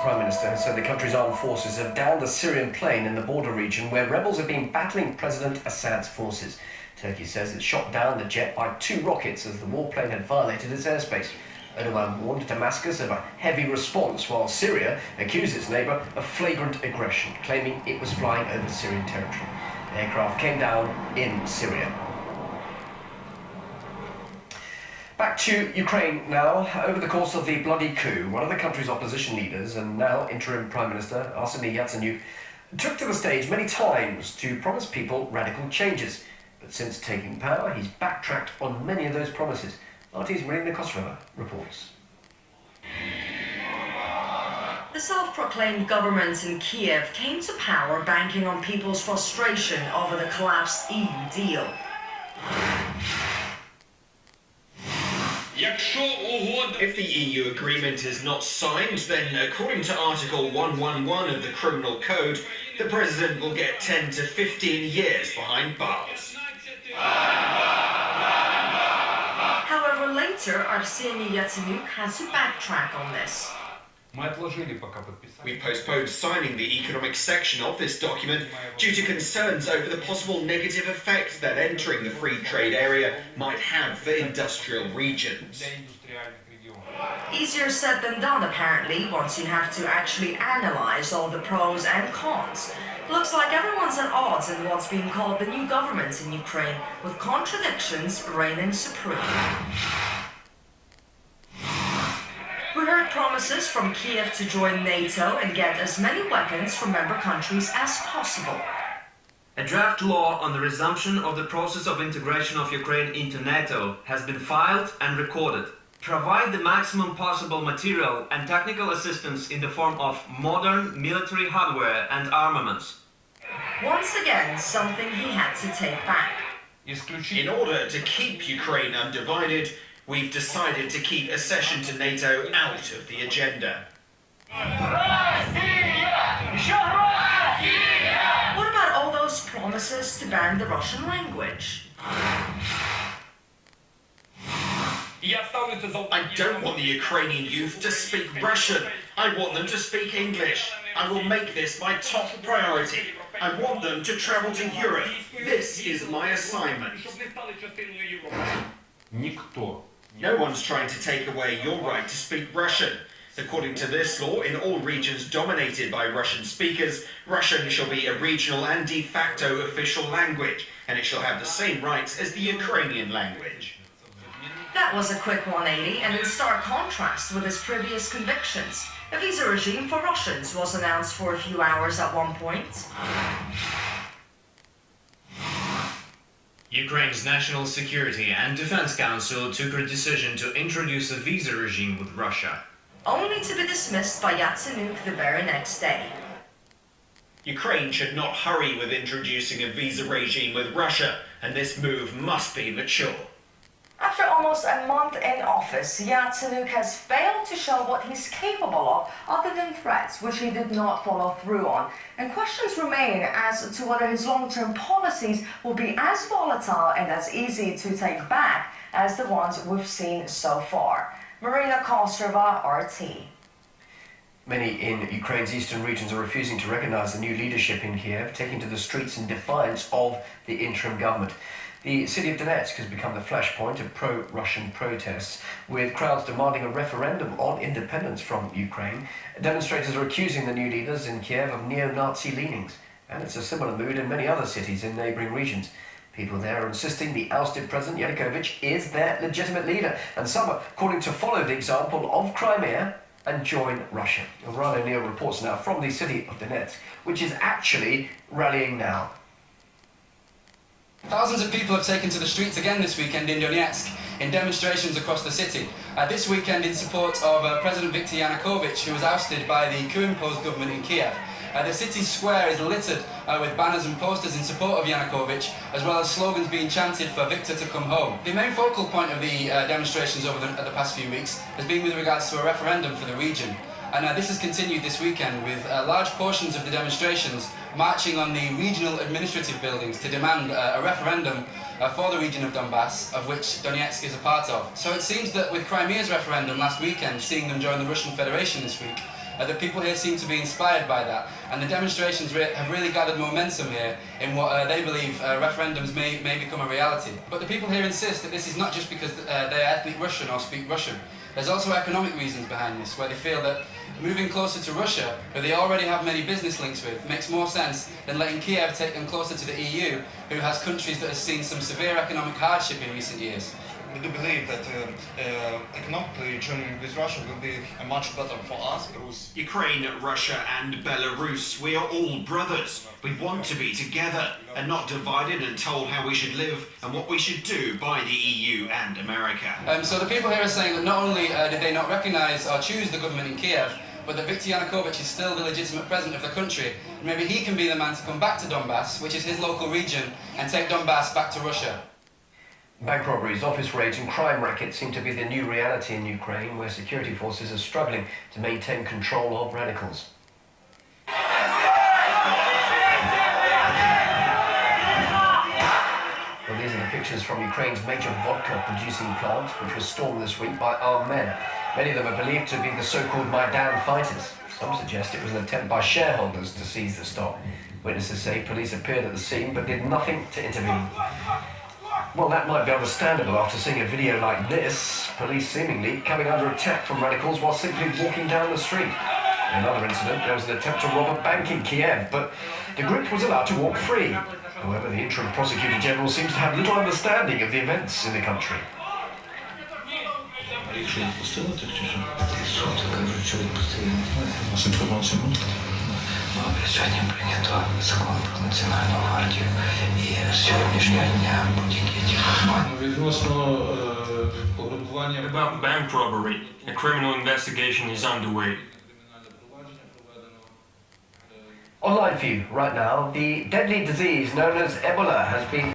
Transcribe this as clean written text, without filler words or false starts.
Prime Minister has said the country's armed forces have downed a Syrian plane in the border region where rebels have been battling President Assad's forces. Turkey says it shot down the jet by 2 rockets as the warplane had violated its airspace. Erdogan warned Damascus of a heavy response, while Syria accused its neighbour of flagrant aggression, claiming it was flying over Syrian territory. The aircraft came down in Syria. Back to Ukraine now. Over the course of the bloody coup, one of the country's opposition leaders and now interim Prime Minister, Arseniy Yatsenyuk, took to the stage many times to promise people radical changes. But since taking power, he's backtracked on many of those promises. RT's Marina Kostrova reports. The self-proclaimed government in Kiev came to power banking on people's frustration over the collapsed EU deal. If the EU agreement is not signed, then according to Article 111 of the Criminal Code, the President will get 10 to 15 years behind bars. However, later, Arseniy Yatsenyuk had to backtrack on this. We postponed signing the economic section of this document due to concerns over the possible negative effect that entering the free trade area might have for industrial regions. Easier said than done, apparently, once you have to actually analyze all the pros and cons. Looks like everyone's at odds in what's being called the new government in Ukraine, with contradictions reigning supreme. We heard promises from Kiev to join NATO and get as many weapons from member countries as possible. A draft law on the resumption of the process of integration of Ukraine into NATO has been filed and recorded. Provide the maximum possible material and technical assistance in the form of modern military hardware and armaments. Once again, something he had to take back. In order to keep Ukraine undivided, we've decided to keep accession to NATO out of the agenda. What about all those promises to ban the Russian language? I don't want the Ukrainian youth to speak Russian. I want them to speak English. I will make this my top priority. I want them to travel to Europe. This is my assignment. No one's trying to take away your right to speak Russian. According to this law, in all regions dominated by Russian speakers, Russian shall be a regional and de facto official language, and it shall have the same rights as the Ukrainian language. That was a quick 180 and in stark contrast with his previous convictions. A visa regime for Russians was announced for a few hours at one point. Ukraine's National Security and Defense Council took a decision to introduce a visa regime with Russia, only to be dismissed by Yatsenyuk the very next day. Ukraine should not hurry with introducing a visa regime with Russia, and this move must be mature. After almost a month in office, Yatsenyuk has failed to show what he's capable of other than threats, which he did not follow through on. And questions remain as to whether his long-term policies will be as volatile and as easy to take back as the ones we've seen so far. Marina Kostrova, RT. Many in Ukraine's eastern regions are refusing to recognize the new leadership in Kiev, taking to the streets in defiance of the interim government. The city of Donetsk has become the flashpoint of pro-Russian protests, with crowds demanding a referendum on independence from Ukraine. Demonstrators are accusing the new leaders in Kiev of neo-Nazi leanings, and it's a similar mood in many other cities in neighbouring regions. People there are insisting the ousted President Yanukovych is their legitimate leader, and some are calling to follow the example of Crimea and join Russia. Ryan O'Neill reports now from the city of Donetsk, which is actually rallying now. Thousands of people have taken to the streets again this weekend in Donetsk in demonstrations across the city. This weekend in support of President Viktor Yanukovych, who was ousted by the coup-imposed government in Kiev. The city square is littered with banners and posters in support of Yanukovych, as well as slogans being chanted for Viktor to come home. The main focal point of the demonstrations over the past few weeks has been with regards to a referendum for the region. And this has continued this weekend with large portions of the demonstrations marching on the regional administrative buildings to demand a referendum for the region of Donbass, of which Donetsk is a part of. So it seems that with Crimea's referendum last weekend, seeing them join the Russian Federation this week, The people here seem to be inspired by that, and the demonstrations have really gathered momentum here in what they believe referendums may become a reality. But the people here insist that this is not just because they are ethnic Russian or speak Russian. There's also economic reasons behind this, where they feel that moving closer to Russia, who they already have many business links with, makes more sense than letting Kiev take them closer to the EU, who has countries that have seen some severe economic hardship in recent years. We do believe that economically joining with Russia will be much better for us. Ukraine, Russia and Belarus, we are all brothers. We want to be together and not divided and told how we should live and what we should do by the EU and America. So the people here are saying that not only did they not recognise or choose the government in Kiev, but that Viktor Yanukovych is still the legitimate president of the country. Maybe he can be the man to come back to Donbass, which is his local region, and take Donbass back to Russia. Bank robberies, office raids and crime rackets seem to be the new reality in Ukraine, where security forces are struggling to maintain control of radicals. Well, these are the pictures from Ukraine's major vodka-producing plant, which was stormed this week by armed men. Many of them are believed to be the so-called Maidan fighters. Some suggest it was an attempt by shareholders to seize the stock. Witnesses say police appeared at the scene but did nothing to intervene. Well, that might be understandable after seeing a video like this. Police seemingly coming under attack from radicals while simply walking down the street. In another incident, there was an attempt to rob a bank in Kiev, but the group was allowed to walk free. However, the interim prosecutor general seems to have little understanding of the events in the country. Сьогодні прийнято закон про Національну гвардію, і з сьогоднішнього дня будь-які формати. Відносно пограбування. About bank robbery, a criminal investigation is underway. Online for you right now, the deadly disease known as Ebola has been